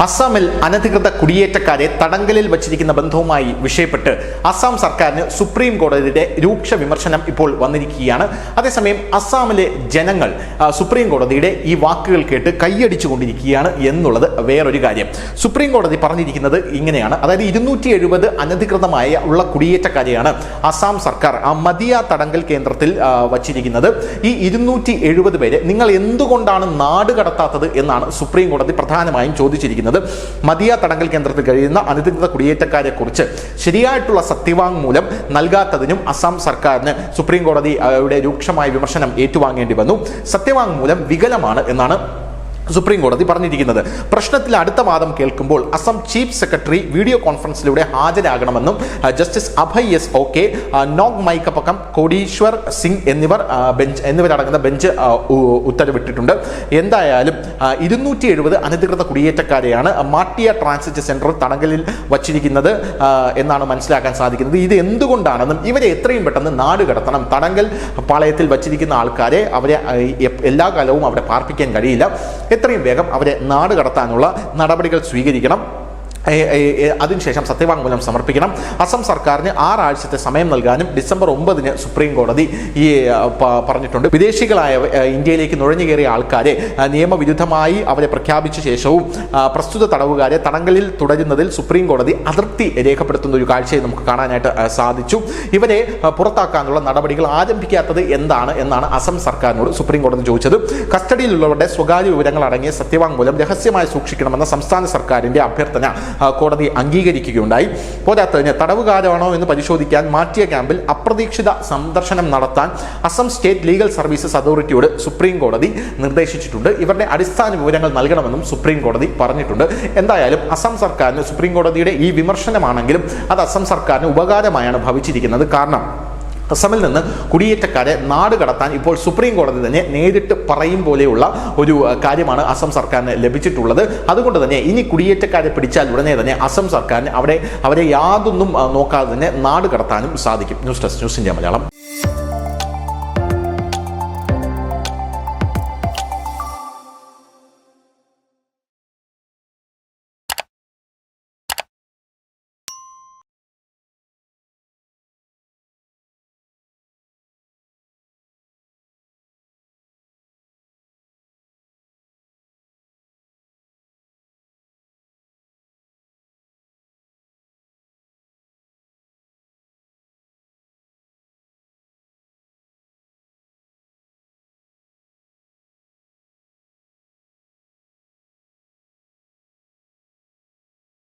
അസ്സാമിൽ അനധികൃത കുടിയേറ്റക്കാരെ തടങ്കലിൽ വച്ചിരിക്കുന്ന ബന്ധവുമായി വിഷയപ്പെട്ട് അസ്സാം സർക്കാരിന് സുപ്രീം കോടതിയുടെ രൂക്ഷ വിമർശനം ഇപ്പോൾ വന്നിരിക്കുകയാണ്. അതേസമയം അസ്സാമിലെ ജനങ്ങൾ സുപ്രീം കോടതിയുടെ ഈ വാക്കുകൾ കേട്ട് കൈയടിച്ചുകൊണ്ടിരിക്കുകയാണ് എന്നുള്ളത് വേറൊരു കാര്യം. സുപ്രീം കോടതി പറഞ്ഞിരിക്കുന്നത് ഇങ്ങനെയാണ്, അതായത് 270 അനധികൃതമായ ഉള്ള കുടിയേറ്റക്കാരെയാണ് അസ്സാം സർക്കാർ മദിയ തടങ്കൽ കേന്ദ്രത്തിൽ വച്ചിരിക്കുന്നത്. ഈ 270 പേരെ നിങ്ങൾ എന്തുകൊണ്ടാണ് നാട് കടത്താത്തത് എന്നാണ് സുപ്രീം കോടതി പ്രധാനമായും ചോദിച്ചിരിക്കുന്നത്. മദിയ തടങ്കൽ കേന്ദ്രത്തിൽ കഴിയുന്ന അനധികൃത കുടിയേറ്റക്കാരെ കുറിച്ച് ശരിയായിട്ടുള്ള സത്യവാങ്മൂലം നൽകാത്തതിനും അസം സർക്കാരിന് സുപ്രീം കോടതിയുടെ രൂക്ഷമായ വിമർശനം ഏറ്റുവാങ്ങേണ്ടി വന്നു. സത്യവാങ്മൂലം വികലമാണ് എന്നാണ് സുപ്രീം കോടതി പറഞ്ഞിരിക്കുന്നത്. പ്രശ്നത്തിൽ അടുത്ത വാദം കേൾക്കുമ്പോൾ അസം ചീഫ് സെക്രട്ടറി വീഡിയോ കോൺഫറൻസിലൂടെ ഹാജരാകണമെന്നും ജസ്റ്റിസ് അഭയ് എസ് ഓക്കെ, നോഗ് മൈക്കപ്പക്കം, കോടീശ്വർ സിംഗ് എന്നിവരടങ്ങുന്ന ബെഞ്ച് ഉത്തരവിട്ടിട്ടുണ്ട്. എന്തായാലും 270 അനധികൃത കുടിയേറ്റക്കാരെയാണ് മാട്ടിയ ട്രാൻസിറ്റ് സെന്ററിൽ തടങ്കലിൽ വച്ചിരിക്കുന്നത് എന്നാണ് മനസ്സിലാക്കാൻ സാധിക്കുന്നത്. ഇത് എന്തുകൊണ്ടാണെന്നും ഇവരെ എത്രയും പെട്ടെന്ന് നാട് കടത്തണം. തടങ്കൽ പാളയത്തിൽ വച്ചിരിക്കുന്ന ആൾക്കാരെ അവരെ എല്ലാ കാലവും അവിടെ പാർപ്പിക്കാൻ കഴിയില്ല. എത്രയും വേഗം അവരെ നാട് കടത്താനുള്ള നടപടികൾ സ്വീകരിക്കണം. അതിനുശേഷം സത്യവാങ്മൂലം സമർപ്പിക്കണം. അസം സർക്കാരിന് 6 ആഴ്ചത്തെ സമയം നൽകാനും ഡിസംബർ 9 സുപ്രീം കോടതി പറഞ്ഞിട്ടുണ്ട്. വിദേശികളായ ഇന്ത്യയിലേക്ക് നുഴഞ്ഞു കയറിയ ആൾക്കാരെ നിയമവിരുദ്ധമായി അവരെ പ്രഖ്യാപിച്ച ശേഷവും പ്രസ്തുത തടവുകാരെ തടങ്കലിൽ തുടരുന്നതിൽ സുപ്രീം കോടതി അതൃപ്തി രേഖപ്പെടുത്തുന്ന ഒരു കാഴ്ചയെ നമുക്ക് കാണാനായിട്ട് സാധിച്ചു. ഇവരെ പുറത്താക്കാനുള്ള നടപടികൾ ആരംഭിക്കാത്തത് എന്നാണ് അസം സർക്കാരിനോട് സുപ്രീം കോടതി ചോദിച്ചത്. കസ്റ്റഡിയിലുള്ളവരുടെ സ്വകാര്യ വിവരങ്ങൾ അടങ്ങിയ സത്യവാങ്മൂലം രഹസ്യമായി സൂക്ഷിക്കണമെന്ന സംസ്ഥാന സർക്കാരിന്റെ അഭ്യർത്ഥന കോടതി അംഗീകരിക്കുകയുണ്ടായി. പോരാത്തതിന് തടവുകാരാണോ എന്ന് പരിശോധിക്കാൻ മാറ്റിയ ക്യാമ്പിൽ അപ്രതീക്ഷിത സന്ദർശനം നടത്താൻ അസം സ്റ്റേറ്റ് ലീഗൽ സർവീസസ് അതോറിറ്റിയോട് സുപ്രീം കോടതി നിർദ്ദേശിച്ചിട്ടുണ്ട്. ഇവരുടെ അടിസ്ഥാന വിവരങ്ങൾ നൽകണമെന്നും സുപ്രീം കോടതി പറഞ്ഞിട്ടുണ്ട്. എന്തായാലും അസം സർക്കാരിന് സുപ്രീം കോടതിയുടെ ഈ വിമർശനമാണെങ്കിലും അത് അസം സർക്കാരിന് ഉപകാരമായാണ് ഭവിച്ചിരിക്കുന്നത്. കാരണം അസമിൽ നിന്ന് കുടിയേറ്റക്കാരെ നാട് കടത്താൻ ഇപ്പോൾ സുപ്രീം കോടതി തന്നെ നേരിട്ട് പറയും പോലെയുള്ള ഒരു കാര്യമാണ് അസം സർക്കാരിന് ലഭിച്ചിട്ടുള്ളത്. അതുകൊണ്ട് തന്നെ ഇനി കുടിയേറ്റക്കാരെ പിടിച്ചാൽ ഉടനെ തന്നെ അസം സർക്കാരിന് അവരെ യാതൊന്നും നോക്കാതെ തന്നെ നാട് കടത്താനും സാധിക്കും. News desk, news India Malayalam.